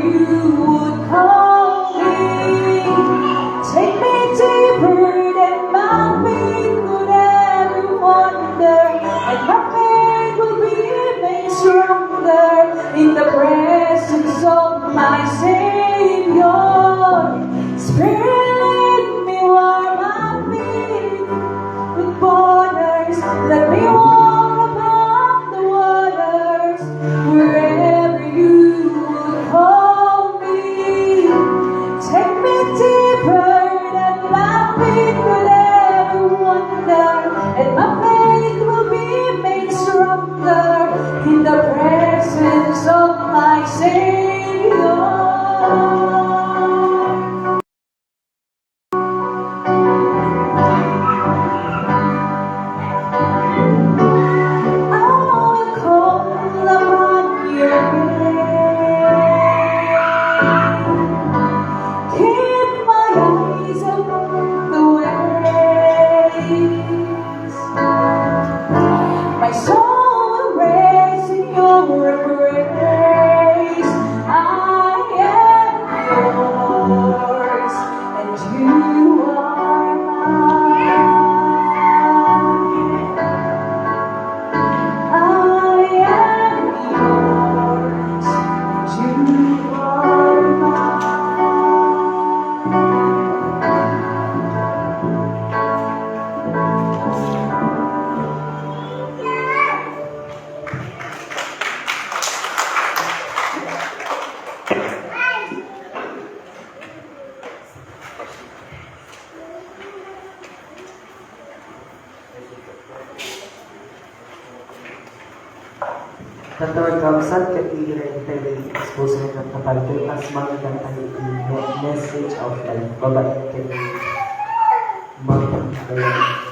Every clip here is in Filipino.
you would call me. Take me deeper than my feet could ever wander, and my faith will be made stronger in the presence of my Savior. Spirit, lead me where my feet with borders. Let me walk upon the waters wherever you would call me. Take me deeper than my feet could ever wander, and my faith will be made stronger in the presence of my Savior. My soul will rest in your embrace. I am yours, and you are mine. I am yours, and you are mine. Dr. Kamsat Katira Itali expose ng kapalito as mga gantang message of life. Babae kami magpapalito.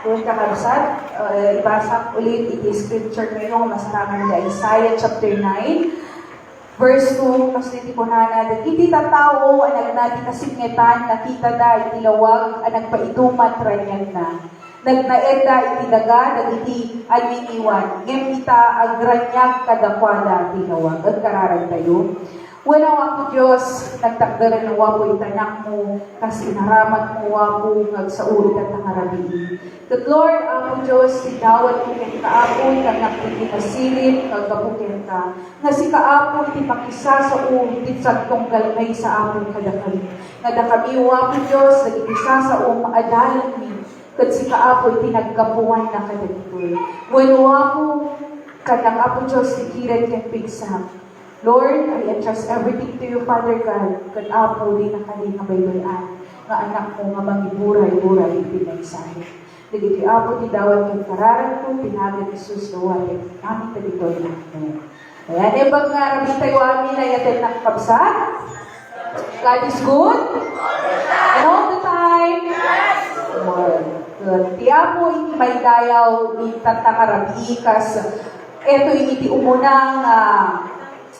Kung kakabsat, ibasa ulit iti scripture ngayong masarangan na Isaiah chapter 9, verse 2, kasi iti po na iti tatao, anag natin kasignetan, nakita da, iti lawag, anag paitumat, ranyan na. Nagnaeda, iti daga, iti aliniwan, ngem ita, agranyag, kadakwada, iti lawag. Ang kararan tayo. Wala wapo Diyos, nagtakdaran ng wapo itanak mo, kasi naramat mo wapo, sa ulit at nakarabiin. The Lord, Apo Diyos, sinawat mo kay kaapon, kanak iti masilip, kagabukin ka. Nga si kaapon, iti makisa sa ulit, sa tunggal sa apon kadakami. Nadakami wapo Diyos, nagipisa sa maadalan mi, kat si kaapon, iti nagkapuan na kadagitoy. Wala wapo, kanang Apo Diyos, tikiran kang pigsam. Lord, I entrust everything to you, Father God. Kad apo din na kani nga baybayan, nga anak mo nga mangiburay-buray pinagsahin. Nagiti apo ti dawat kay kararan ko, pinagan Jesus na wali. Amin ka dito na. Ayan, e bag nga rabi tayo amin na yatin ng kabsat? God is good? And all the time? Good. Ti apo iti may dayaw, itatangarabi kas, eto iti umunang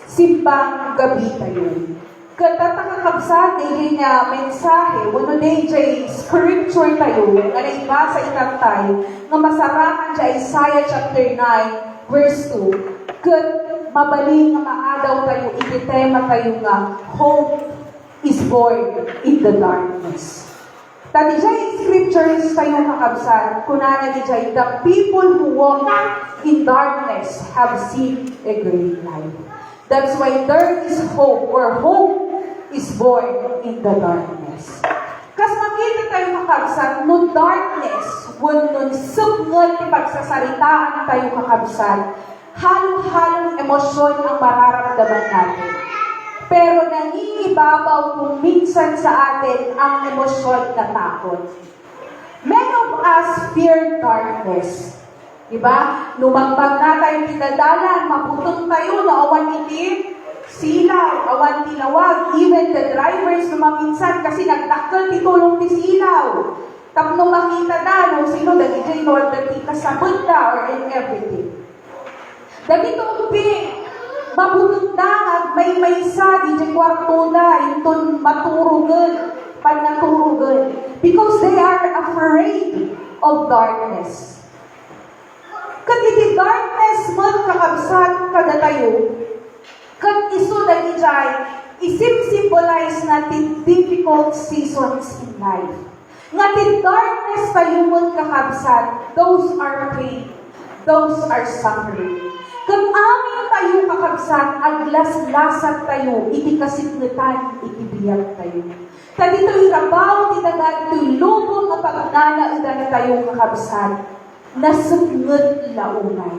simbang gabi tayo. Katatakakabsat, day niya mensahe, wano day jay scripture tayo, nga naibasa itantay, nga masarakan siya Isaiah chapter 9, verse 2, kat mabaling nga maadaw tayo, ititema tayo nga, hope is born in the darkness. Tadi jay scriptures tayo kakabsat, kunana di jay, the people who walk in darkness have seen a great light. That's why there is hope, or hope is born in the darkness. Kas makita tayo kakabsat, no darkness, when nun sugnod ni pagsasaritaan tayo kakabsat, halong-halong emosyon ang mararamdaman natin. Pero nangingibabaw kung minsan sa atin ang emosyon na takot. Many of us fear darkness. Diba? Lumagbag na tayo pinadalan, maputong tayo, naawan iti silaw, awan tinawag, even the drivers lumaminsan kasi nagtakal ti tulong ti silaw. Tapno makita na, no, sino, dagigay no, dati kasabot na, or in everything. Dagito umpi, mabutundangag, may maysa, di kwarto na, itong maturugan, panaturugan. Because they are afraid of darkness. Kat iti darkness mo kakabsat kada tayo, kat iso na ijay, isim-symbolize natin difficult seasons in life. Nga ti darkness tayo mo kakabsat, those are pain, those are suffering. Kat amin tayo kakabsat, aglas-lasat tayo, iti kasiknetan, iti biyag tayo. Kat ito'y rabaw, tinagat, ito'y lubong na pagnanaidan tayo kakabsat, nasugod launay.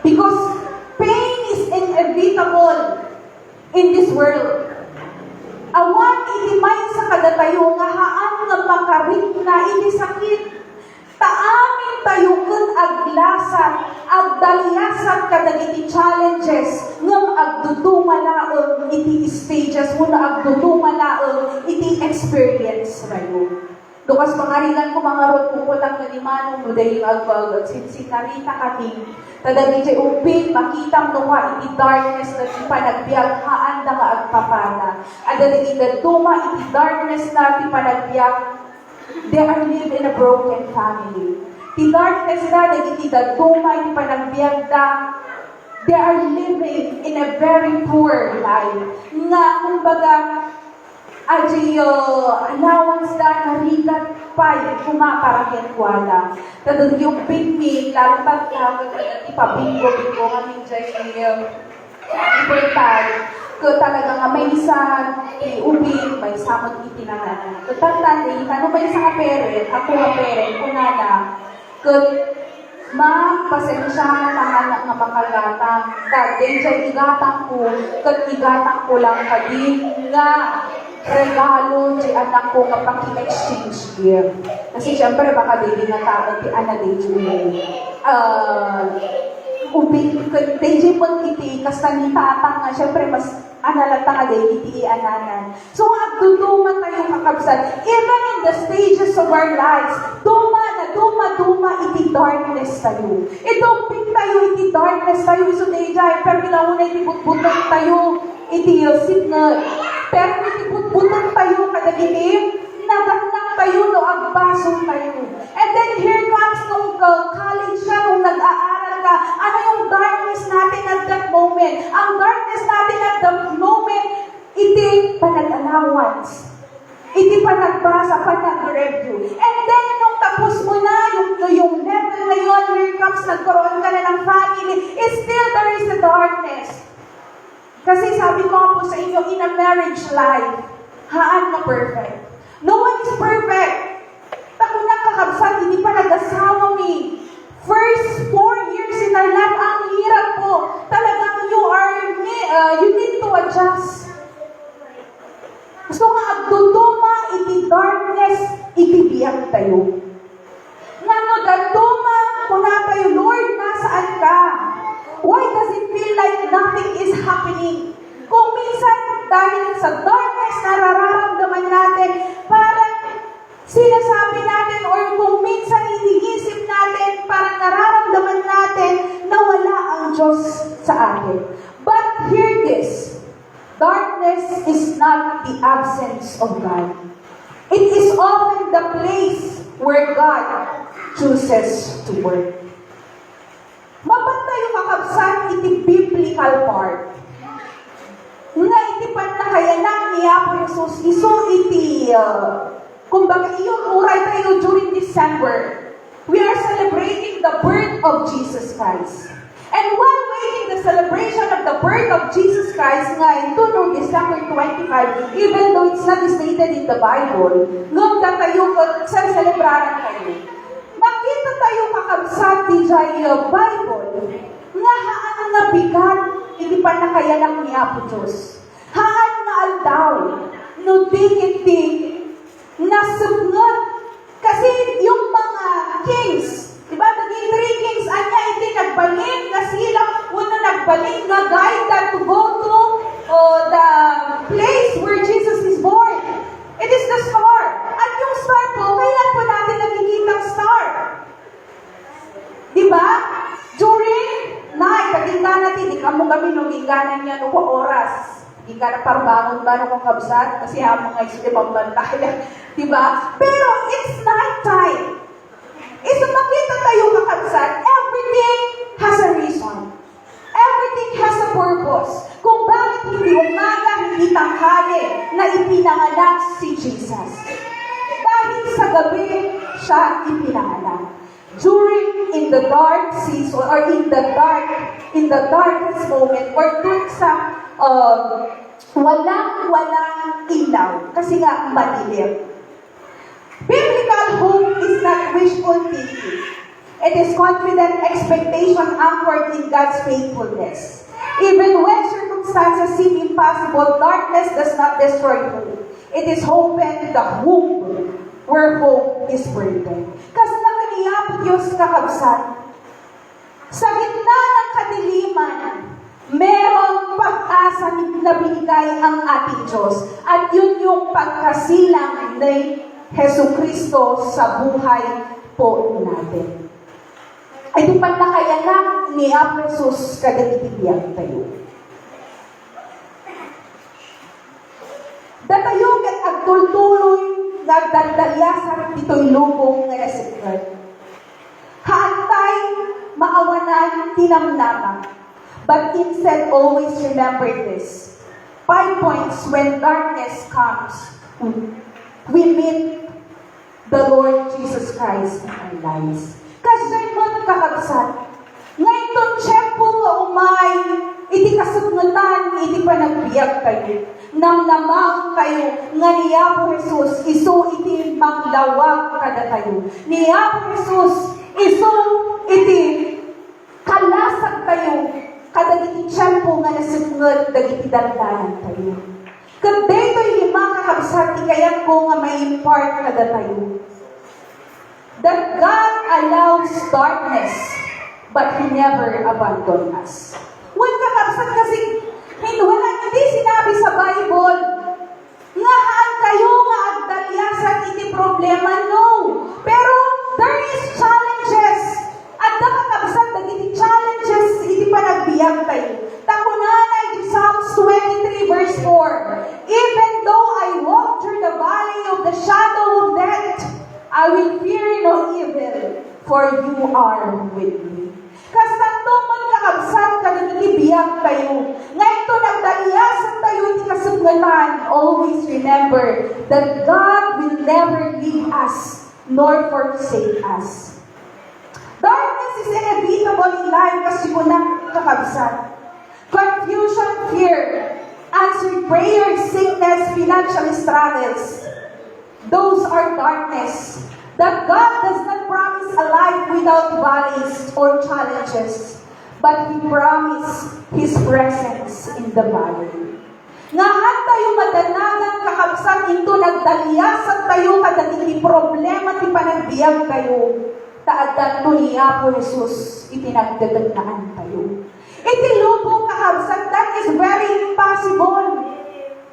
Because pain is inevitable in this world. Awan itimay sa kadatayo nga haan nga makarit na iti sakit. Taamin tayo kun aglasan, agdalyasan kadag iti challenges, ngam agdudumalaang iti stages, muna agdudumalaang iti experience tayo. Dukas pangaringan ko mga rod kukulang na limanong no dahil agbagat sinarita kami. Tadagi jay upin, makitang nuha iti darkness na ti panagbiag haan na nga agpapana. Adali igaduma iti darkness na ti panagbiag, they are live in a broken family. Ti darkness na iti daduma iti panagbiag da, they are living in a very poor life. Nga kumbaga, allowance da narigat pa'y kumaparagyan wala. Tadun yung pigmi, lalo pagkagag ipabingo-bingo kami dyan importante. Kaya talaga nga may isang ubing, may samot itinanganan. Tatanda, ano ba yung sa parent? Ako nga parent, kunana. Kaya ma'am, pasensyahan na anak nga makagatang. Kaya dyan igatang ko, kat igatang ko lang kadi nga regalo di anak ko kapag exchange gift. Kasi syempre baka di nga tawag di anak di ubing, di po iti, kasta ni tatang nga, syempre mas analata nga di iti ananan. So agduduman tayong kakabsat, even in the stages of our lives, duma iti darkness tayo. Idumping tayo iti darkness tayo, iso di jay, pero bilauna iti butbutang tayo, iti signal. Pero iti butbutang tayo kadagiti, nagaknak tayo no agbasong tayo. And then here comes nung college siya, nung nag-aaral ka, ano yung darkness natin at that moment? Ang darkness natin at that moment, iti panag-allowance. Iti panagbasa, panag-review. And then, nung tapos mo na, yung level na yun, here comes, nagkaroon ka na ng family, still there is a darkness. Kasi sabi ko po sa inyo, in a marriage life, haan na perfect. No one is perfect. Tako na kakabsat, hindi pa nag-asawa mi. First 4 years in our life, ang hirap po. Talagang you need to adjust. Gusto nga, agduduma, iti darkness, itibiyag tayo. Nga no, daduma, kuna tayo, Lord, nasaan ka? Why does it feel like nothing is happening? Kung minsan, dahil sa darkness, nararamdaman natin, parang sinasabi natin, or kung minsan iniisip natin, parang nararamdaman natin na wala ang Diyos sa atin. But hear this, darkness is not the absence of God. It is often the place where God chooses to work. Mabat tayo kakabsan iti biblical part. Nga iti panakayanan ni Apo Jesus, iso iti, kumbaga iyong uray tayo during December. We are celebrating the birth of Jesus Christ. And while waiting the celebration of the birth of Jesus Christ, nga ito noong December 25, even though it's not stated in the Bible, nung tayo sa celebraran tayo. Makita tayo kakabsat di Bible, nga haan nga bigat, hindi pa nakayalang ni Apo Diyos. Haan nga aldaw, no iti nasugnod. Kasi yung mga kings, diba, naging 3 kings, anya iti nagbalik na sila, una nagbalik nga guide that to go to the place where Jesus is born. It is the star. At yung star po, kailan po natin nakikitang star? Diba? During night, kaging natin, di ka mo kami nung Hindi ka na parbangon ba nung kabsat? Kasi mga isipang bantay. Diba? Pero it's night time. So makita tayo kakabsat, everything has a reason. Everything has a purpose. Kung bakit hindi umaga, hindi tanghali na ipinanganak si Jesus. Dahil sa gabi siya ipinanganak. In the dark season, or in the darkest moment, or dun sa walang ilaw. Kasi nga madilim. Biblical hope is not wishful thinking. It is confident expectation anchored in God's faithfulness. Even when circumstances seem impossible, darkness does not destroy hope. It is hope and the womb where hope is birthed. Kasi nakaniyap Diyos kakabsat. Sa gitna ng kadiliman, merong pag-asa na binigay ang ating Diyos. At yun yung pagkasilang ni Jesucristo sa buhay po natin. Ay di pa nakayanak ni Jesus kadagitibiyang tayo. Datayo kat agtultuloy nagdaldalyasan dito'y lubong nga nasikret. Haantay maawanan tinamnama. But instead always remember this. 5 points when darkness comes. We meet the Lord Jesus Christ in our lives. Kasi mo kakabsat, ngayon itong tiyempo nga umay, iti kasugnutan, iti panagbiyak kayo. Namnamang kayo, nga niya po Jesus, iso iti maglawag kada kayo. Niya po Jesus, iso iti kalasag kayo, kada iti tiyempo nga nasugnod, dagiti dandanan kayo. Kung dito'y lima kakabsat, ikayan ko nga may impart kada tayo. That God allows darkness, but He never abandoned us. Huwag kakabsat kasi, hindi sinabi sa Bible, nga haan kayo nga agdalyasan iti problema, no. Pero, there is challenges. At nakakabsat, iti challenges, iti panagbiyak tayo. Takunan ay Psalms 23 verse 4. Even though I walk through the valley of the shadow of death, I will fear no evil, for you are with me. Kasantumon kakabsat ka nagibiyag tayo. Nga ito nagdaliyasan tayo iti kasugatan. Always remember that God will never leave us nor forsake us. Darkness is inevitable in life kasi kunang kakabsat. Confusion, fear, answered prayers, sickness, financial struggles. Those are darkness. That God does not promise a life without valleys or challenges, but He promised His presence in the valley. Ngahan tayo madanagang kakabsat ito nagdaliyasan tayo kadagiti problema ti panagbiag tayo. Taadan to niya po Jesus itinagdaganaan tayo. Iti lubong kakabsat, that is very impossible.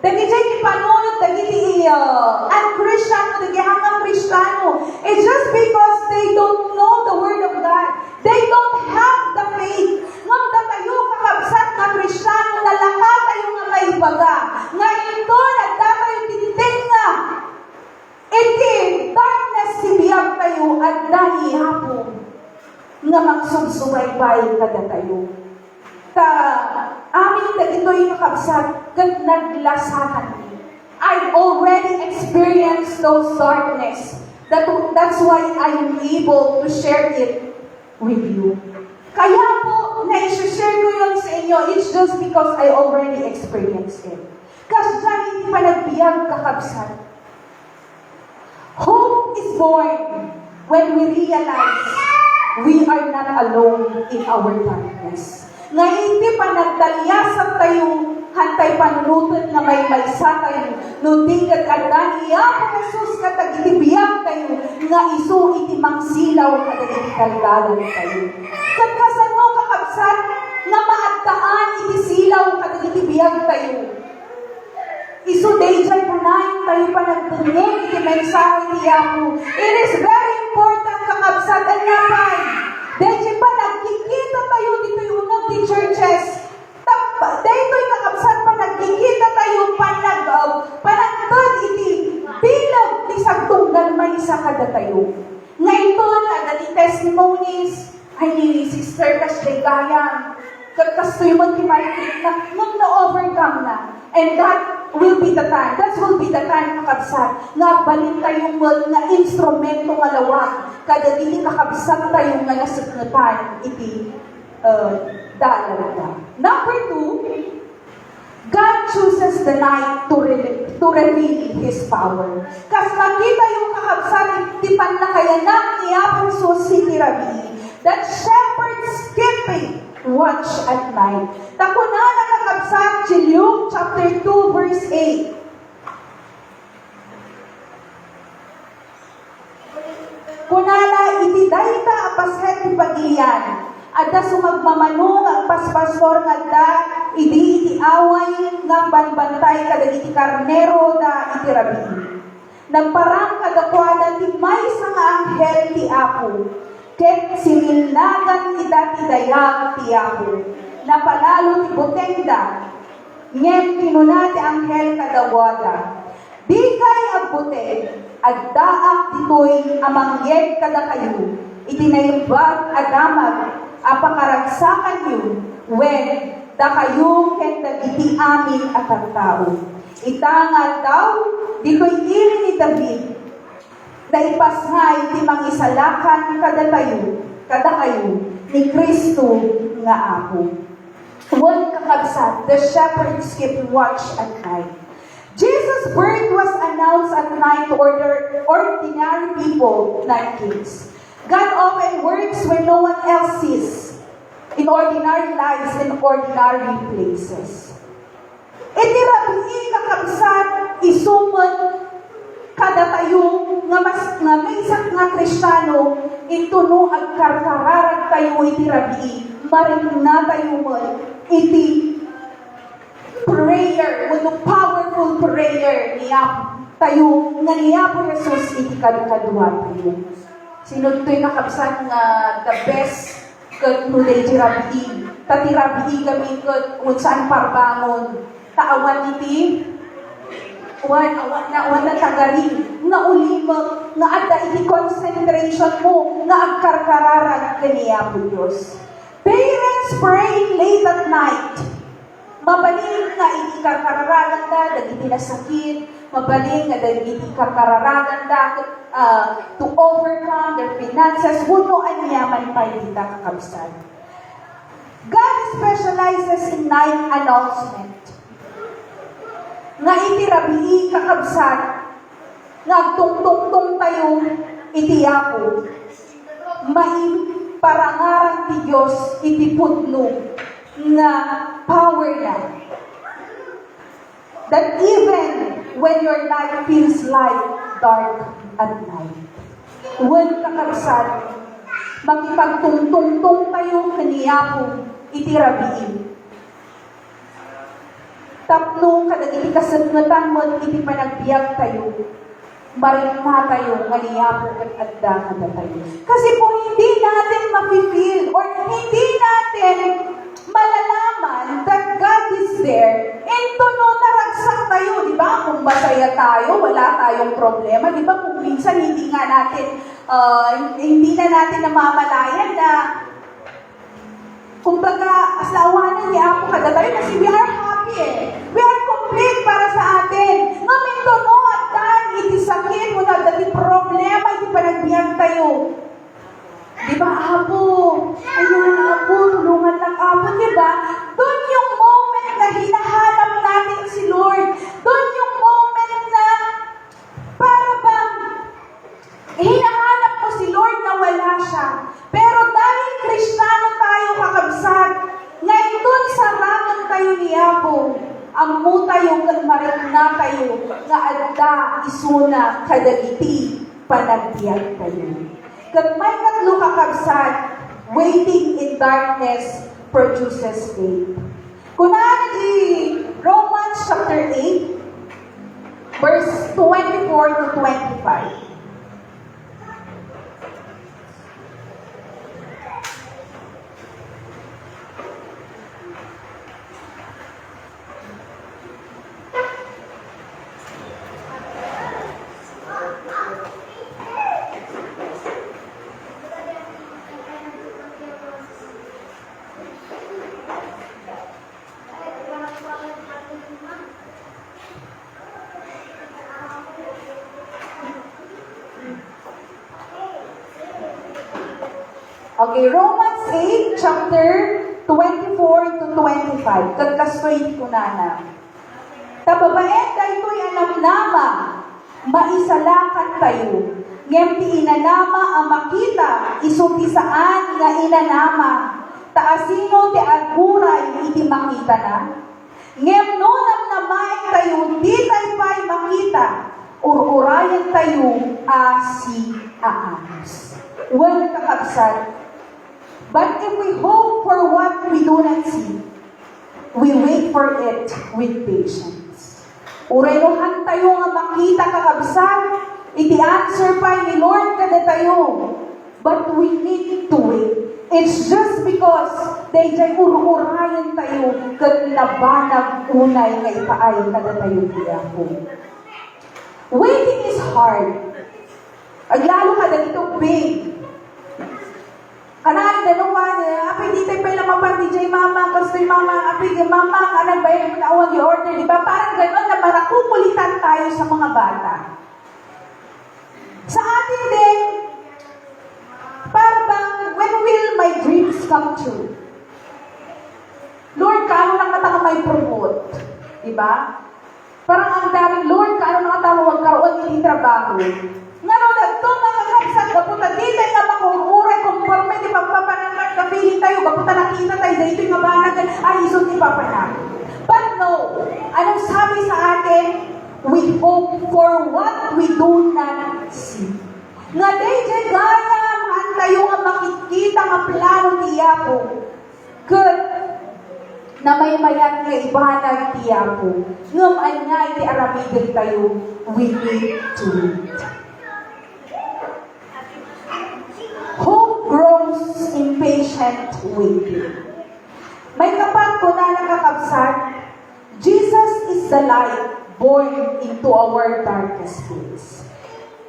Dagiti ipanunod, dagiti un-Christian, dagiti hangang Kristiyano. It's just because they don't know the Word of God. They don't have the faith. Ngam da tayo kakabsat na Kristiyano, nalaka tayo nga maibaga. Ngayon to, nagda tayo tinting nga. Iti, darkness sibiyag tayo, at dani hapon nga magsubsubaybay kada tayo. Amin na ito'y nakabsat, kag naglasahan. I've already experienced those darkness. That's why I'm able to share it with you. Kaya po, na-share ko yun sa inyo, it's just because I already experienced it. Kasi dyan, hindi pa nagbiyag kakabsat. Hope is born when we realize we are not alone in our darkness. Nga hindi pa nagdalyasan tayo, hantay panunutan na may maysa tayo, nung tingkat andan, iya po Jesus katagitibiyag tayo, nga iso itimang silaw katagitikaldalan tayo. Katkasan mo kakabsat, nga maagdaan iti silaw katagitibiyag tayo. Iso day dyan panayin tayo pa nagtungog iti mensahe iti Yapo. It is very important kakabsat ang napay. Dahil pa nagkikita tayo dito yung unang di churches. Dahil ito'y kakabsat pa nagkikita sa kadatayo. Nga ito na dati testimonies, ay ni Sister Kaslegayan, kastoy mo kimarik na nung na-overcome na. And that will be the time. That will be the time kakabsat. Nga balin tayong nga instrumento nga lawag. Kada dili kakabsat tayong nga nasagnutan iti dalaga. Number 2, God chooses the night to reveal His power. Kas makita yung kakabsat iti panlakayanan ni Apostol City Rabi, that shepherds keeping watch at night. Takuna nakakabsat si Luke chapter 2 verse 8. Kunala iti dayta apaset ti pagiyan. Adda sumagmamanong ang paspastor nga da idi iti away nga banbantay kadagiti karnero da iti rabi. Nagparang kadakwada ti maysa nga anghel ti Apo. Ket sinilnagan ita ti dayag ti Apo. Napalalo ti butengda. Ngem kinuna ti anghel kadawada. Di kay agbuteng, agdaak ditoy amangyeg kada kayo. Itinayubag adamag apakaragsakan yun when da kayo ken dagiti amin at ang tao. Itangan daw ditoy iri ni David na ipasngay ti mangisalakan kada kayo ni Kristo nga Apo. One kakabsat, the shepherds keep watch at night. Jesus' birth was announced at night to ordinary people, not kings. God often works when no one else sees, in ordinary lives and ordinary places. Iti rabi kakabsat, isuman kada tayo nga may isang nga Kristiyano, ito no agkarkararag tayo iti rabi, maring na tayo mo iti prayer, no powerful prayer niya tayo, nga niya po Jesus iti kadukadua tayo. Sino to'y nakabsan nga the best kat nuday ti rabi, tati rabi kami kat kung saan parbangon, taawan iti, awan na tagari, nga ulima, nga adda iti concentration mo, nga agkarkararag kaniya po Diyos. Parents praying late at night, mabaling nga iti karkararagan da, dagiti nasakit, mabaling nga dagiti karkararagan da, to overcome their finances, huno ang yaman pa dita kakabsat. God specializes in night announcement. Nga iti rabii kakabsat, nga agtungtungtong tayo iti Apo, parangarang ti Diyos iti putno nga power na. That even when your life feels like dark at night, when kakabsat, makipagtungtungtong tayo kaniyapo iti rabii. Tapno kadagiti kasagnutan mo iti panagbiag tayo, marikma tayo kaniyapo at adda kada tayo. Kasi po hindi natin mafe-feel or hindi natin malalaman that God is there. And no, naragsak tayo, di ba? Kung masaya tayo, wala tayong problema. Di ba? Kung minsan hindi na natin namamalayan na kumbaga, asawanan ni Apo kada tayo kasi we are happy eh. We are complete para sa atin. Ngamin to no, at dahil iti sakit mo na dati problema, iti panagbiyan tayo. Di ba, Apo? Ayun, Apo, tulungan lang, Apo, di ba? Doon yung moment na hinahanap natin si Lord. Doon yung moment na para bang hinahanap mo si Lord na wala siya. Pero dahil Kristiyano tayo kakabsat, ngayon doon sa rangan tayo ni Apo, ang mo tayo kalmarin na tayo, nga adda isuna kadagiti panagbiyan tayo. Kat may katlo kakabsat, waiting in darkness produces faith. Kunaan di Romans chapter 8, verse 24 to 25. Okay, Romans 8, chapter 24 to 25. Kagkastoy ko na. Tababaen daytoy anamnama, maisalakan tayo. Ngem ti inanama ang makita, iso ti saan nga inanama. Taasino ti aguray iti makita na. Ngem no namnamay tayo, di tayo pa'y makita. Ururayan tayo asi aanos. Well, kakabsat. But if we hope for what we do not see, we wait for it with patience. Urelohan tayo nga makita kakabsat, iti answer pa ni Lord kada tayo. But we need to wait. It's just because dayjay ururayan tayo kat labanag unay nga ipaay kada tayo diyapo. Waiting is hard. Aglalo ka dito, babe. Kanaan, dalawa niya, apay di tayo pala mapang DJ mama, kastoy mama, apay di mama, kanang bayan, manawag yung order, di ba? Parang gano'n na marakukulitan tayo sa mga bata. Sa atin din, parang, when will my dreams come true? Lord, kaano lang kataka may promote? Di ba? Parang ang daming, Lord, kaano lang kataka magkaroon hindi trabaho? Nga no, doon nakakapsat, kapunta dito nga makuhuray, conforme, di pagpapanangkat, kapiling tayo, kapunta nakita tayo, dito nga banagan, ay isot ni Papanak. But no, anong sabi sa atin? We hope for what we do not see. Nga dito, gaya, man tayo nga makikita nga plano tiyapo. Good. Na may mayat nga ibanag tiyapo. Ngam ay nga iti aramidin tayo, we need to read. Hope grows in patient waiting. May kapat ko na nakakabsat, Jesus is the light born into our darkest place.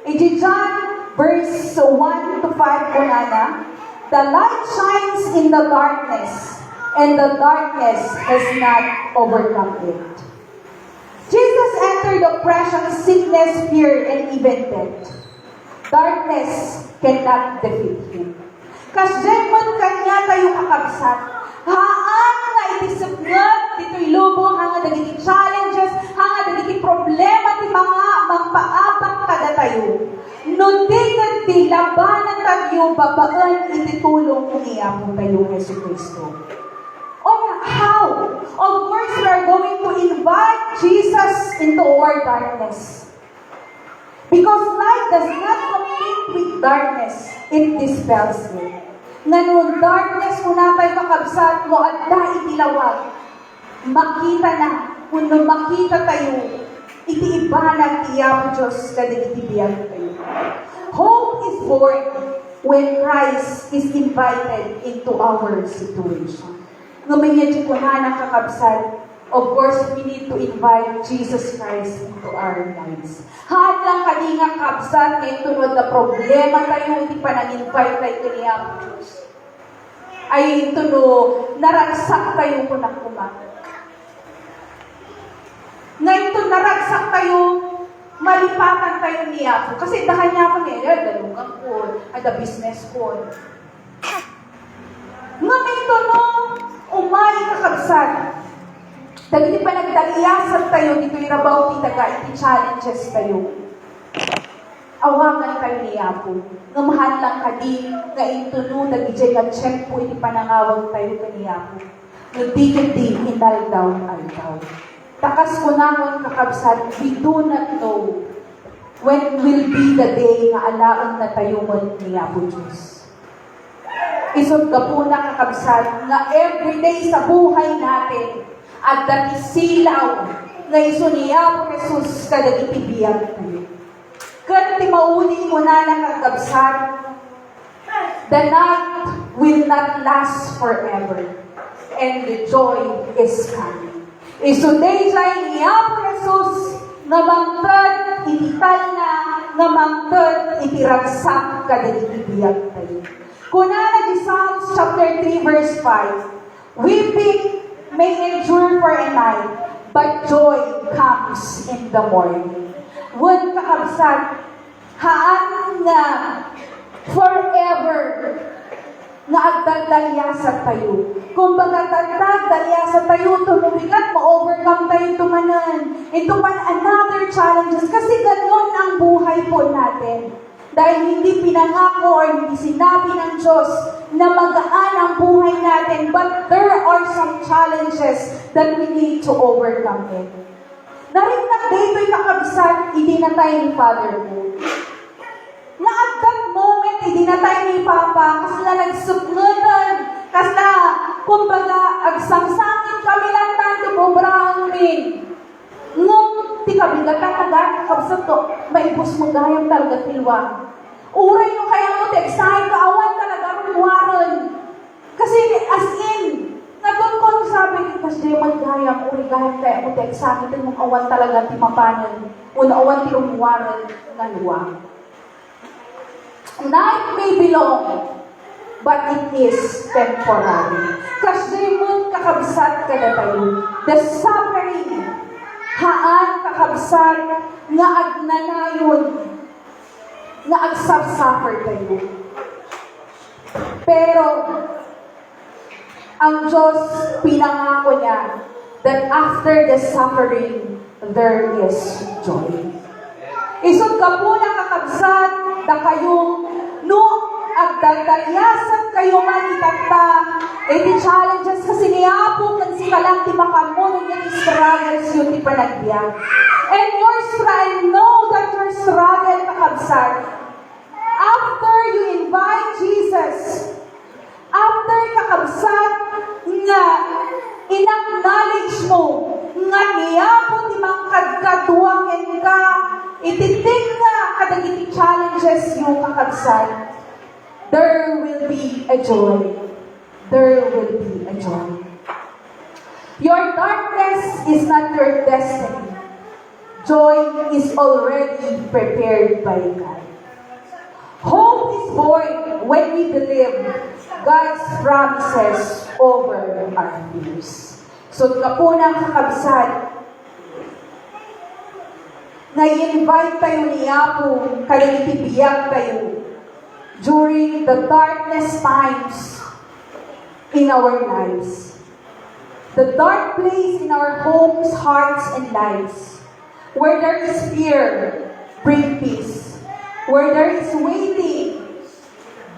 In John verse 1 to 5 ko na, the light shines in the darkness, and the darkness has not overcome it. Jesus entered oppression, sickness, fear, and even death. Darkness cannot defeat Him. Kasdemon kanya tayo kakabsat. Haan nga itisagad, dito'y lubo, hanga dagiti challenges, hanga dagiti problema, ti mga magpaabak kada tayo. No tingad ti labanan tayo, babaan ititulong niya po tayo, Yesu Cristo. How? Of course, we are going to invite Jesus into our darkness. Because light does not compete with darkness, it dispels it. Ngayon, darkness mo na tayo kakabsat mo at dahil itilawag. Makita na, kung makita tayo, itiibanag tiya po Diyos kada itibiyag tayo. Hope is born when Christ is invited into our situation. Ngayon, ko na nakakabsat, of course, we need to invite Jesus Christ into our lives. Hadlang kadingang kabsat ngayon tunod na problema tayo, hindi pa nag-invite tayo niya po Diyos. Ay tunod, naragsak tayo po ng kumakas. Ngayon to naragsak tayo, malipatan tayo niya po. Kasi dahil niya po niya, dalungan ko, ada business ko. Ngayon to no, umay kakabsat. Dahil pa nagdaliyasan tayo, dito yung rabaw titaga, iti-challenges tayo. Awangan kayo niya po. Ngamahan lang ka di, nga intuno, nag-ijay nga check po, iti panangawag tayo kaniya po. Nagdigil-di, inaldaw-aldaw. Takas ko namon kakabsat, we do not know when will be the day nga alaon na tayo mo niya po Diyos. Isod ka po na kakabsat, nga everyday sa buhay natin, at dati silaw nga iso niya po Jesus kada itibiyag tayo. Kada ti mauni mo na nakagabsat, the night will not last forever, and the joy is coming. Iso day jay niya po Jesus nga mangtad itital na, nga mangtad itiragsak kada itibiyag tayo. Kunana di Psalms chapter 3 verse 5, weeping may endure for a night, but joy comes in the morning. Would kakabsat, haan nga forever nga agdagdalyasat tayo. Kung baga dalyasat tayo, tumubigat, ma-overcome tayo tumanan. Ito man another challenges. Kasi ganun ang buhay po natin. Dahil hindi pinangako or hindi sinabi ng Diyos na magaan ang buhay natin, but there are some challenges that we need to overcome it. Narinig dito'y kakabsat, idinatay ni Father ko. Na at that moment, idinatay ni Papa, kasi na nagsugnutan, kasi na, kumbaga, agsangsangin kami lang tanto po, brahamin. Ngum, ti kabigat ka kakabsat to, maibos mo gayang talaga tilwa. Uray mo kaya mo, teksahin ka, awan talaga rumuwaran. Kasi as in, nagod ko sabi ni kasi magayang, uri gayang kaya mo, teksahin, ito mong awan talaga ti mapanan. Una awan ti rumuwaran, naluwa. Night may be long, but it is temporary. Kasi mo kakabsat ka na tayo. The suffering, haan kakabsat, nga agnanayon, nga agsab-suffer tayo. Pero, ang Diyos pinangako niya that after the suffering, there is joy. Isod ka po na kakabsat, na kayong no agdagdagyasan kayo man itata iti challenges kasi niya po kan si kalang ti makamuno niya struggles yun ti panagbiyak. And your struggle, know that your struggle kakabsat. After you invite Jesus, after kakabsat nga in-acknowledge mo nga niya po ti mangkadkatuwangin ka ititing nga kadagiti challenges yung kakabsat, there will be a joy. There will be a joy. Your darkness is not your destiny. Joy is already prepared by God. Hope is born when we believe God's promises over our fears. So, kapunang kakabsat, na i-invite tayo ni Apo, kalagitibiyag tayo during the darkness times in our lives. The dark place in our homes, hearts, and lives. Where there is fear, bring peace. Where there is waiting,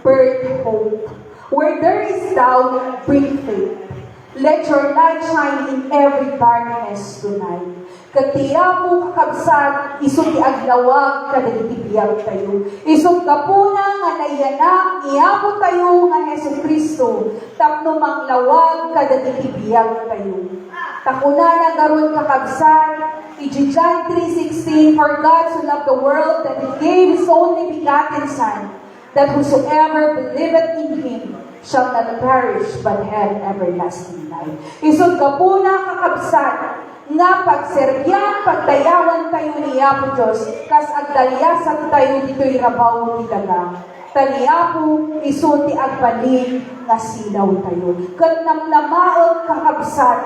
birth hope. Where there is doubt, bring faith. Let your light shine in every darkness tonight. Katiya po kakabsat, isog ti aglawag kadagitibiyag tayo. Isog ka po na nga nayanak, iyapo tayo nga Hesus Kristo, tapno manglawag kadagitibiyag tayo. Takuna na garon kakabsat, John 3:16, for God so loved the world that He gave His only begotten Son, that whosoever believeth in Him shall not perish but have everlasting life. Isog ka po na kakabsat, nga pagserbyan, pagdayawan tayo niya po Diyos, kas agdalyasan tayo dito'y rabaw ni daga. Taniya po, isunti agbalin nga silaw tayo. Kat namlamaot kakabsat,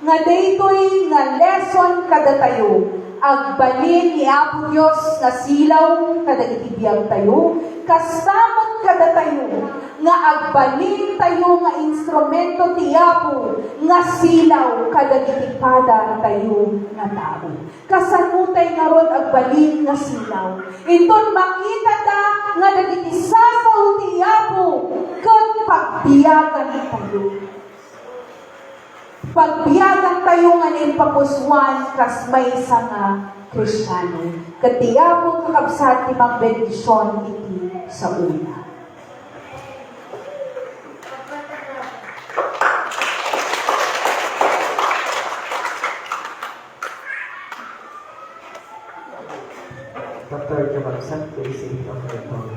nga daytoy nga lesson kada tayo, agbalin ni Apo Diyos nga silaw kada itibiyag tayo, kastamot kada tayo, nga agbalin tayo nga instrumento ti Apo, nga silaw kada itipada tayo nga tao. Kasanutay nga ron agbalin nga silaw. Iton makita ta nga dagiti sasaw ti Apo, kat pagbiyagan tayo. Pagbiyagan tayo nga nilpapuswan kas may nga Kristiyano. Katiya po kakabsat ti magbendisyon iti sa una. Dr. Kabagsan, please say it of the phone.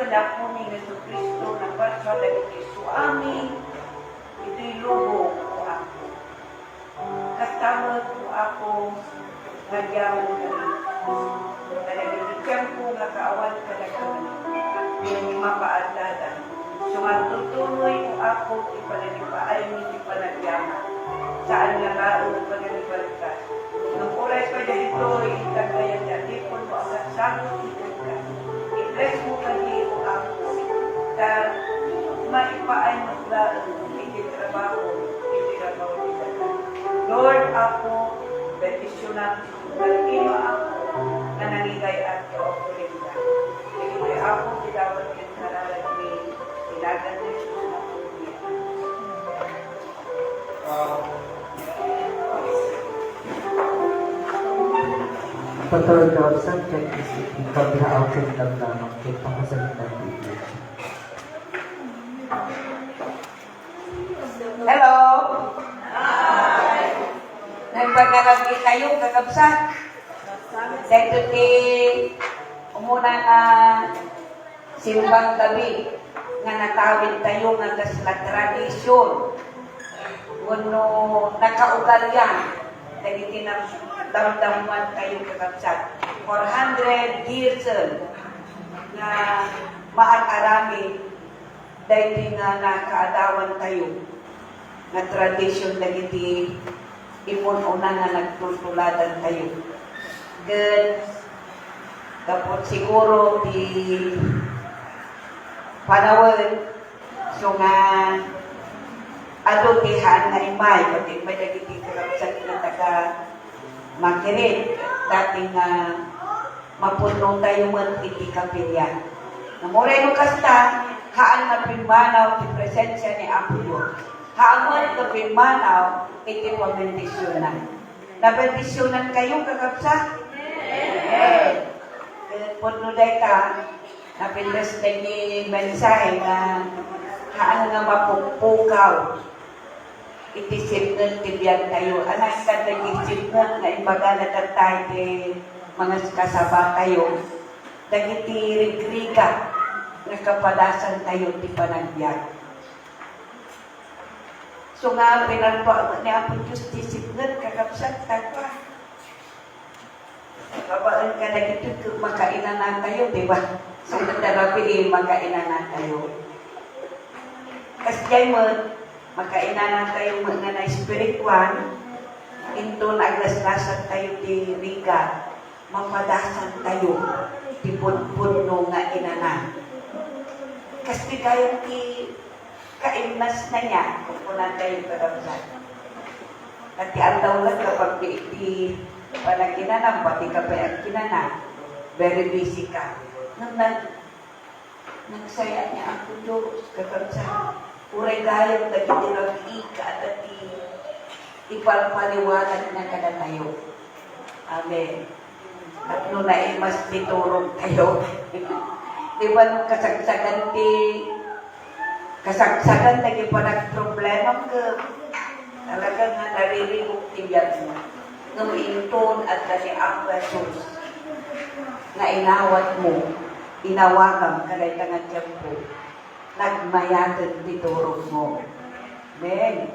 dako ni Jesucristo na paswa dagiti suami, ito'y lubo ko ako. Katawag ko ako, nagyaw ko talagang tiyempo nga kaawan ka na kami, yung mapaadadan. So nga tutuloy ko ako, ipananipaay ni ipanagyaman. Saan nga laon pananibalikas. Nung oras pa dito, itagayan niya, di po mo ang sagot ka. I-bless mo ka niyo ako. Dahil maipaay mo laon, hindi trabaho nila. Lord, ako, betisyonan, nalino ako, na nanigay at kaukulit ka. Hindi ako tinawag yung karalag ni ilagan ni Jesus na punya. Patawag ka sa isipin paglaawin ng lamang kay pakasalit ng Biblia. Hello! Hi! Nagpagkalagi kayo, kakabsat. Dito ti umuna nga simbang gabi nga natawid tayo nga kasla tradisyon. Kuno nakaugalyan, dagiti na damdaman tayo kakabsat. 400 years nga maaarami dahil nga nakaadawan tayo nga tradisyon dagiti imun-una nga nagtutuladan tayo. Good. Tapos siguro di panawin so nga adutihan na imay pati may dagiti karapsat na taga makirin dating mapunong tayo man iti kapilya. Namuray no kasta haan na pinmanaw ti presensya ni Apo Diyos. Haan na pinmanaw iti pamendisyonan. Nabendisyonan kayo kakapsa? Yes. Puno day ka, napindas na ni mensahe na haan nga mapuppukaw. Itisip ng tibiyag tayo. Anak ka nag-isip na imbaga na tatay ti mga kasaba tayo. Dagiti rigriga na kapadasan tayo ti panagbiag. So nga, pinagpa ni Apo Diyos tisip na kakapsat tagpa. Kapaan ka na ito, makainan na tayo, diba? So, natarapi makainan na tayo. Kasi dyan mo, makainan na tayo mga na espiritual, into naglaslasan tayo di riga, mapadasan tayo, di punpuno nga inanan. Kasi kaya ti kaimnas na niya, kupunan tayo karamsan. At ang daw lang kapag di panagkinanan, pati ka pa ang kinanan, very busy ka. Nung nagsaya niya ako Diyos, kakamsa, uray gayang dagiti nag-ika at ipalpaliwanag na kada tayo. Amen. At nung naimas titurog tayo, di ba nung kasagsagan lagi pa nagproblema ka, talagang naririgog tibiyag mo. Nung inton at kasi ang Jesus na inawat mo, inawagan kalay tangan tiyempo, nagmayatan titurog mo. Amen.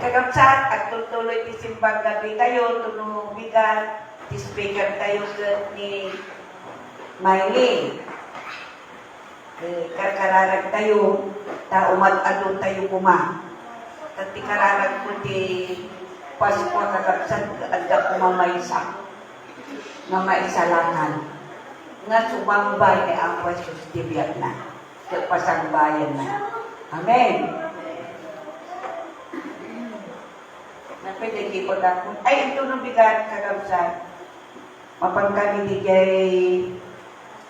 Kakapsat at tutuloy isimbang gabi tayo, tunubigan, speaker tayo ni Miley. Kakararag tayo, umat-adon tayo kuma. At ikararag ko di Pasko kakapsat at kumamaysa nga maisalangan nga sumambay ni ang Jesus tibiyag na pasangbayan na. Amen. Napiligi ko na ay ito nung bigat kakapsat mapangkami di kay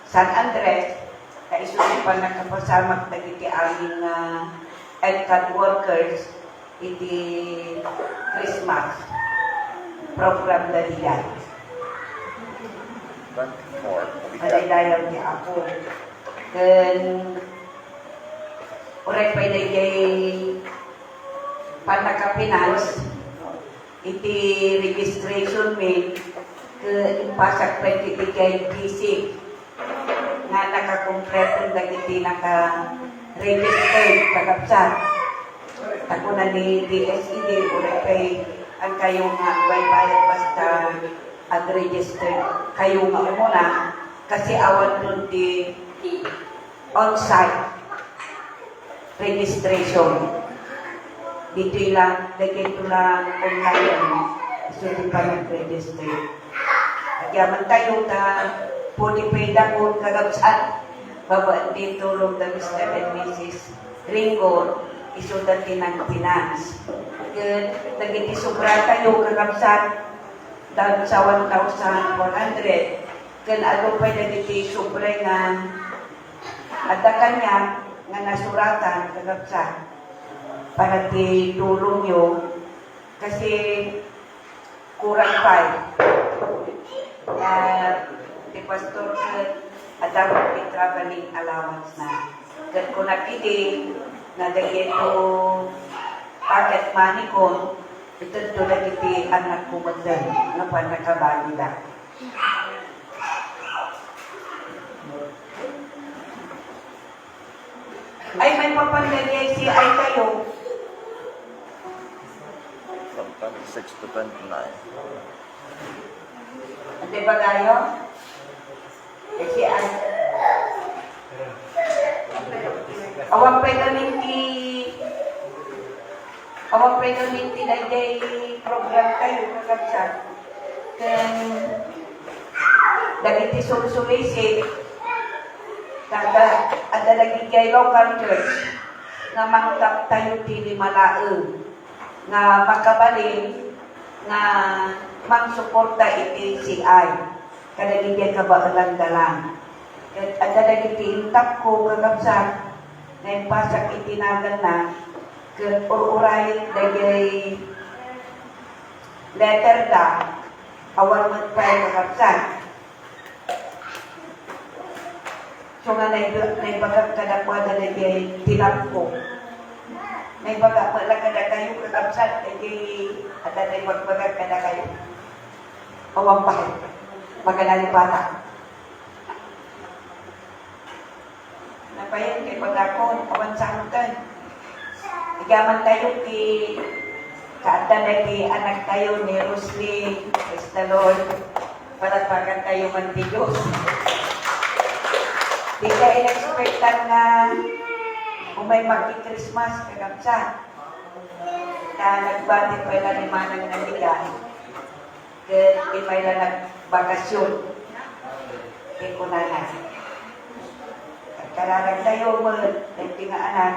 San Andres na isulipan na kapasamak na kiti aming EdCat workers iti Christmas program na diyan. Madaydayaw niya ako. Then, uray pa ilagay panakapinas iti registration mail ke impasak pa iti kay PC nga nakakompleto dagiti naka-registered kagabsat. Tako na ni DSED, ulit kay ang kayo nga bayad basta ag-registered kayo nga umuna kasi awan nun di on-site registration. Dito lang, dito lang online so di pa nag-register. Agyaman tayo ta pulipeda ko kagabsat babaan dito long the Mr. and Mrs. Ringo isudan din ng finance. Naging isubra tayo kagabsat dahil sa 1,400. Kan ako pa naging sobre nga ada kanya nga nasuratan kagabsat para di tulong nyo kasi kurang pa di pastor at dapat may traveling allowance na. Kan kung nakiti na dahil ito pocket money ko, ito na kiti anak ko magdan na pa nakabali lang. Ay, may papandali si ay kayo. From 26 to 29. Ate ba kayo? Si ay. Awang pregnancy na day program kayo kagabsat. Kan dagiti sulusulisip kada ada lagi kay local church nga mangtap tayo dili malaeng nga makabalin nga mangsuporta iti CI kada gigay kabaalan dalang ada lagi tiintap ko kagabsat nga ipasak itinagan na ket uray dagay letter da awan man pa kagabsat. So nga naibagag kadakwada na kay tinap ko. Naibagag wala kada kayo kakabsat kay at naibagag kada kayo. Awang pa. Magandang bata. Napayan kay pagkakon, awan sa amutan. Igaman tayo kay kaata na kay anak tayo ni Rosly, praise the Lord. Palagpagan tayo man di Diyos. Di ka in-expectan na kung may magki-Christmas kagabsat na nagbati pa ilan ni Manang Naligan kaya di pa ilan nagbakasyon kaya ko na na kararag tayo mo hindi nga anak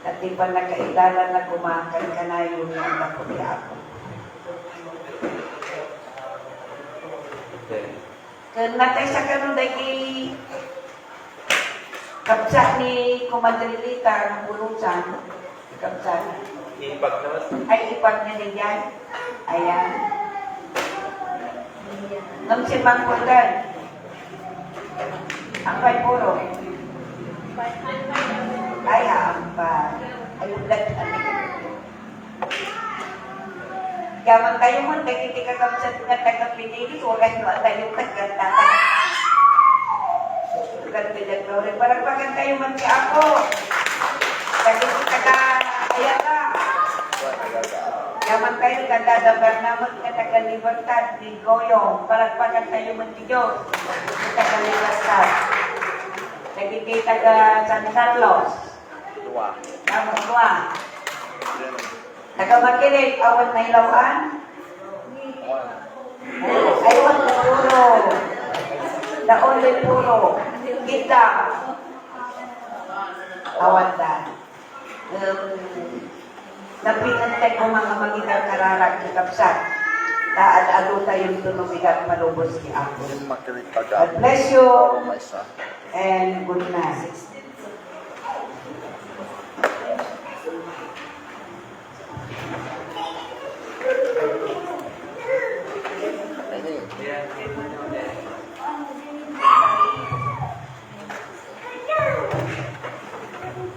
at di pa nagkailalan na kumakan ka na yun ang naputi ako kaya natay sa kanong dahil kapsat ni Kumadrilita ng bulusan. Kapsat. Impact naman. Ay, ipat na din yan. Ayan. Nung si Mangkuldan. Ang pay puro. Ay, haampa. Ay, ulat. Gaman kayo mo, nagkiti ka kapsat nga taga-pinili. Huwag nyo tayo taga-tata. Kaya glory. Palagpagan kayo man si ako. Kasi si taga-aya ka. Yaman kayo kadadabar naman ka taga-libertad ni Goyong. Palagpagan kayo man si Diyos. Si taga-libertad. Nagiti taga-San Carlos. Dua. Naman dua. Taga-Makilit. Awan na ilawan. Aywan na puro. Daon na puro. Kita awandan. Napinantay ko mga magigang kararag ni Kapsat. Taad-ado tayong tunubigat malubos ni ako. Makinig God taga. bless you My son. and good night.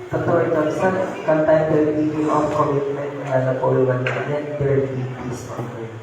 Pastor Johnson, kanta the meaning of commitment na Napoleon and their peace on earth.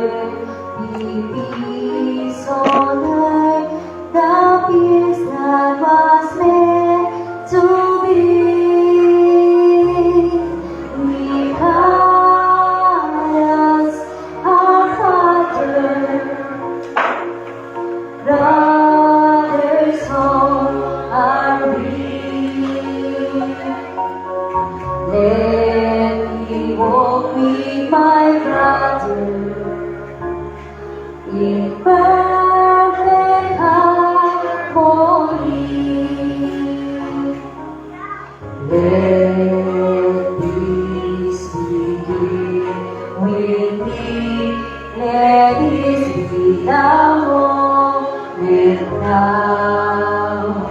be peace on earth, the peace that was meant to be. Because our Father, brothers all are we. Let me walk with my brother in perfect harmony. Let peace begin with me. Let this be the moment now.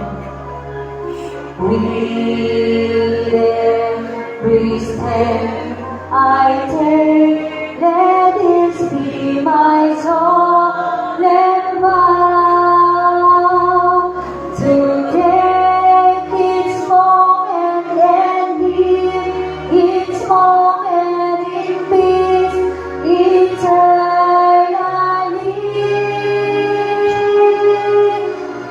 With every step I take, let this be my solemn vow to take each moment and live each moment in peace eternally.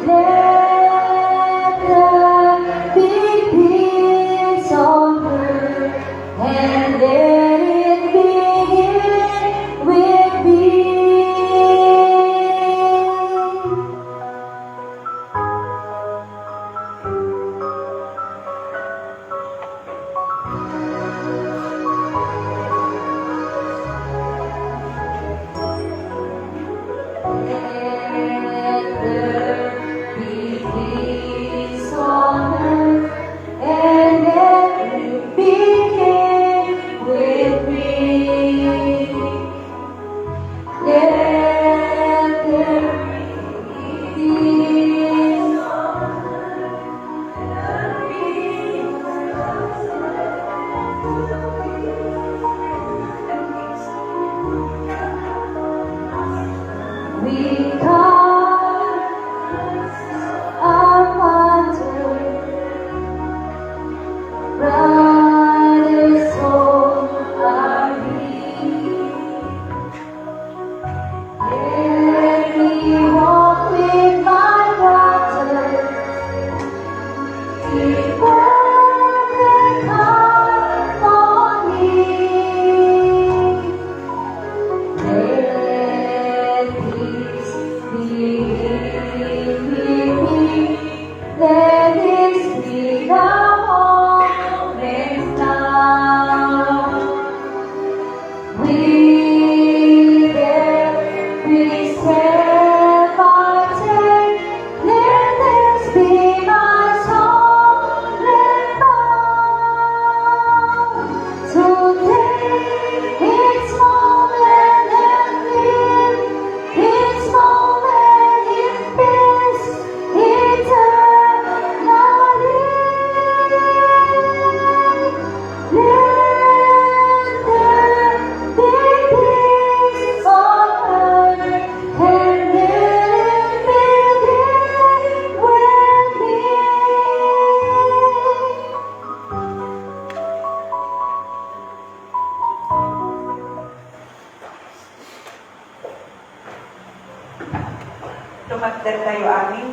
Let there be peace on earth, and let it begin with me. Let there be peace on earth, and let it begin with me. Let there be peace on because our Father, brothers all are we. Let me walk with my brother in perfect harmony. Let peace begin with me. Let this be the moment now. With every step I take, let this be my solemn vow to take each moment and live each moment in peace eternally. Let there be peace on earth, and let it begin with me. Tumagdal tayo amin.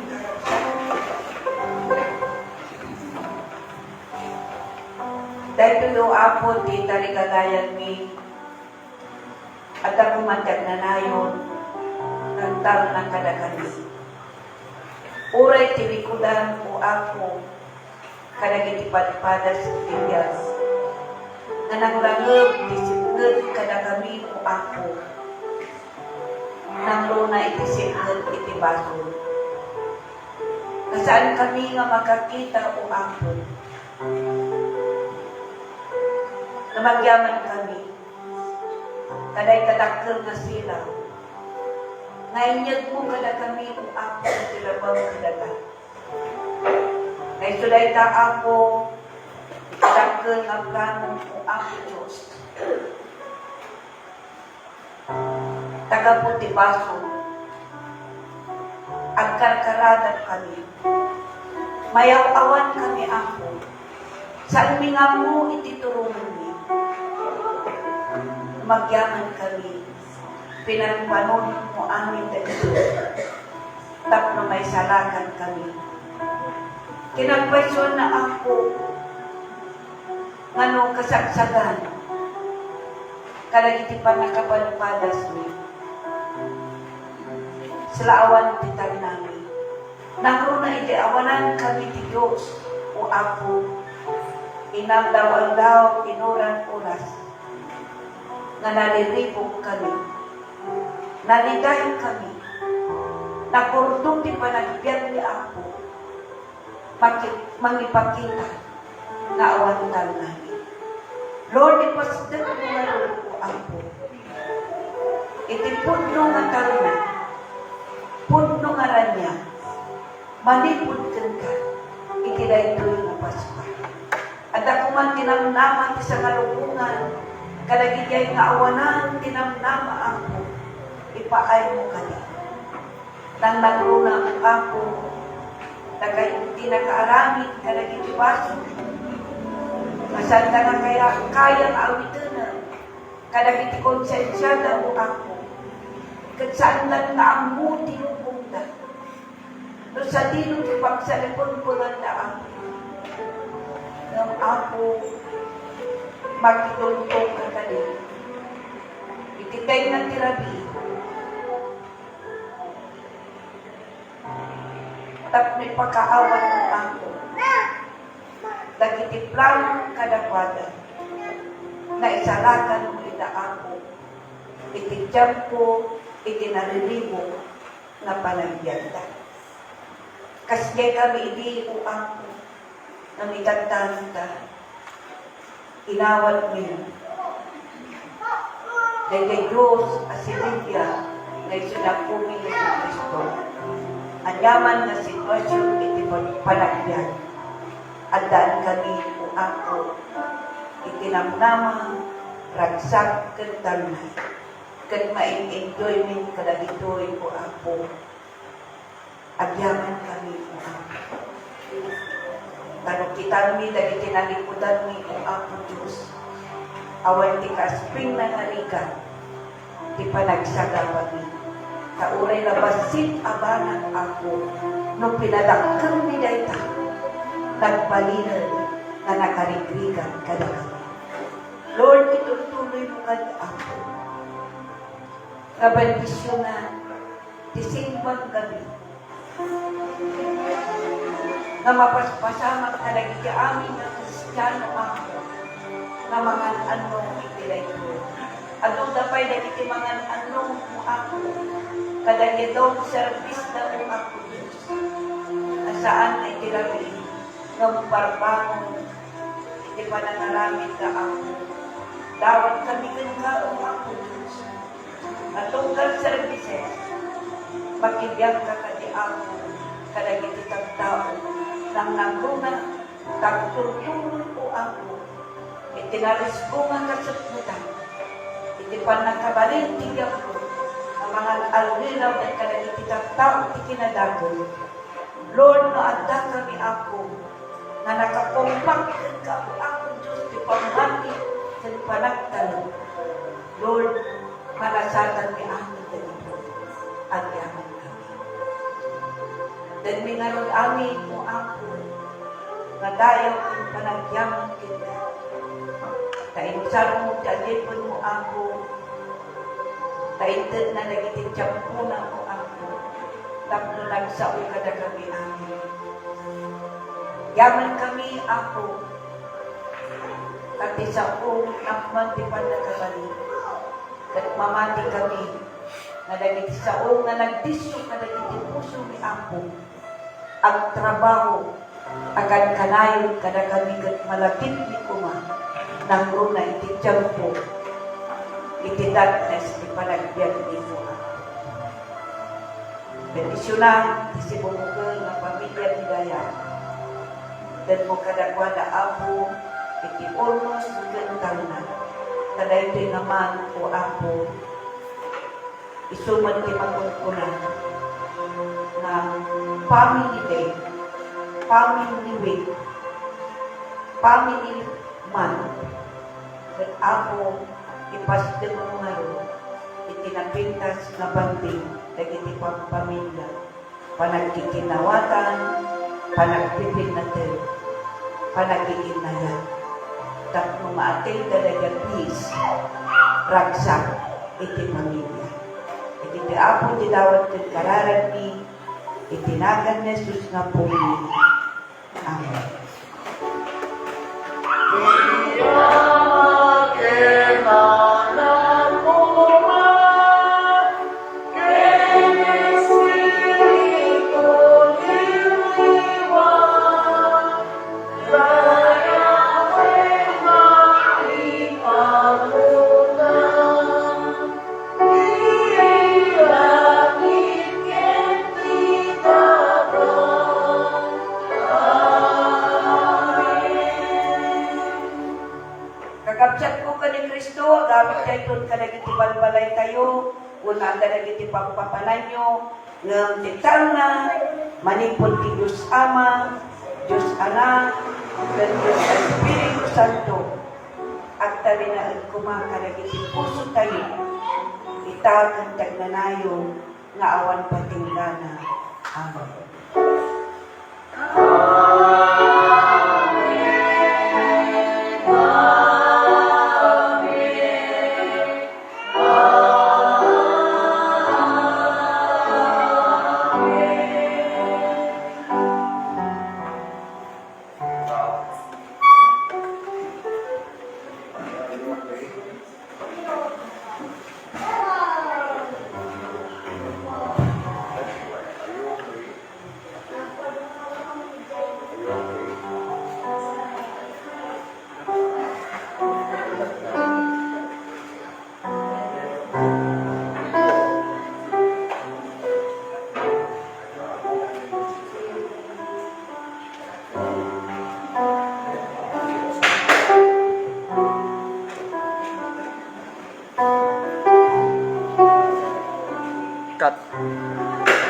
Dahil tulo apo di taligagayan mi at ako matag na nayon ng taon ng kadagani. Uray tilikudan o ako kadagitipad-pada sa tigyas na nangrangab disipnod kadagami o ako nang luna itisipnod itibaso. Nasaan kami nga makakita o ako na magyaman kami, kaday kadakkel na sila, ngainyag mo kada kami o ako sa silabang kadagat. Ngay suday ta ako, kadakkel nga plano o ako Diyos. Tagaputi baso, agkarkaradan kami, mayaw-awan kami ako, saan mi nga mo ititurungan mi, magyaman kami, pinagpanon mo amin dito. Tapno may salakan kami. Kinagpasyon na ako ngano kasagsagan. Kalagiti pa nakapalupadas mi. Salaawan titan namin. Nangro na iti awanan kami ti Diyos o Apo. Inagdaw-aldaw, inuran oras. Nga naliripog kami. Naliday kami. Napurdong di panagbiyan ni Apo. Mangipakita nga awantan namin. Lord, ipasdan mo nga Lord o Apo. Iti pudno nga talunan. Pudno nga ranya. Manipod ka. Iti na ito'y napaspa. At ako man tinamnaman sa kalubungan. Kalagigay nga awanan tinamnama ako. Ipaay mo kani. Nang nagruna ako. Hindi nakaaramid kalagiti baso. Masanda na kaya awitan na. Kalagiti konsensyada mo ako. Katsaan lang na ang muti ng bunda. No sa dinong ipagsalipon ko lang na ako. Nang ako magtutong ka kali. Ititay na tirabi. Tapos pagkaawat mo ako. Nagitiplang kadakwada. Na isalakan mo ina ako. Itijam ko, itinarilibo na panagbianda. Kasi kami ilibo ako. Nang itatang ka. Inawat mo. Dahil Diyos, asilibya, na isunapumi ni Kristo. Anyaman na sitwasyon iti panagbiyan. Adaan kami o ako. Itinamnamang ragsak kentanay. Kat main-enjoyment kadagitoy o ako. Agyaman kami o ako. Tanong kita mi, dagi tinaliputan mi o ako Diyos. Awan ti kaspring na narikan. Ti panagsaga kami. Kauray na basit abanan ako. Nung pinadakang ni Dayta. Nagpalinan na nakarigrigan kada kami. Lord, itutuloy mo kada ako. Kabandisyonan, tisimbang gabi. Na mapaspasamak talaga ki amin na Kristiyano ako. Na mga anong itilay ko. Atong dapay na iti mga anong mo ako. Kadagi daw service na mo ako Diyos. Asaan na itirabi. Nung parbangon, iti panangaramit ka ako. Dawat kami kang ako Diyos. Atunggal services, magibiyag ka kadi ako, kadagi kitang tao, nang nangguna, tagtulungan ko ako, itinarisbungan ka sa puta, iti panakabalintig ako, ang mga alwiraw na kadagi kitang tao, ikinadagoy. Lord, naadda kami ako, na nakakompak ka ako, Diyos, di pamati, sa panagtalo. Lord, malasatan mi amin dito, at yaman kami. Dan minarod amin mo ako, nadayaw kong panagyaman kita. Kainsar mo, tiadipon mo ako, kaintad na nagitityampunan mo ako, tapno nagsao kada kami amin. Yaman kami ako, kati sa o nakman di panagkabalik. At mamati kami na dagiti sa o nga nagdisyo na dagiti puso ni Apo. Ang trabaho agad kanayon kada kami kat malapit ni kuma nang runa iti tiyampo iti darkness ni panagbiag ni Mua. Bendisyonan iti si bumukul na pamilya ni Daya. Dan mo kadakwada Apo iti almost gantang na. Kada ito'y naman o ako, isuman ti magungkunan na family day, family week, family month. At ako, ipasdem mo ngayon, tinapintas nga banding dagiti pamilya. Panagkikinawatan, panagpipinatil, panagkikinayat. Tapno maatil dalagang peace, ragsak, iti pamilya. Iti ti apo ti dawat ti kararan ni itinagan ni Jesus nga pumili. Amen. Kakabsat ko ka ni Kristo, gamit kayo doon ka nagiti balbalay tayo, una ka nagiti pagpapanan nyo, ng titang na, manipod ti Diyos Ama, Diyos Anak, dan Diyos Espiritu Santo, at tabi na kumaka nagiti puso tayo, itag ang tagnanayo, nga awan patinggana. Amen.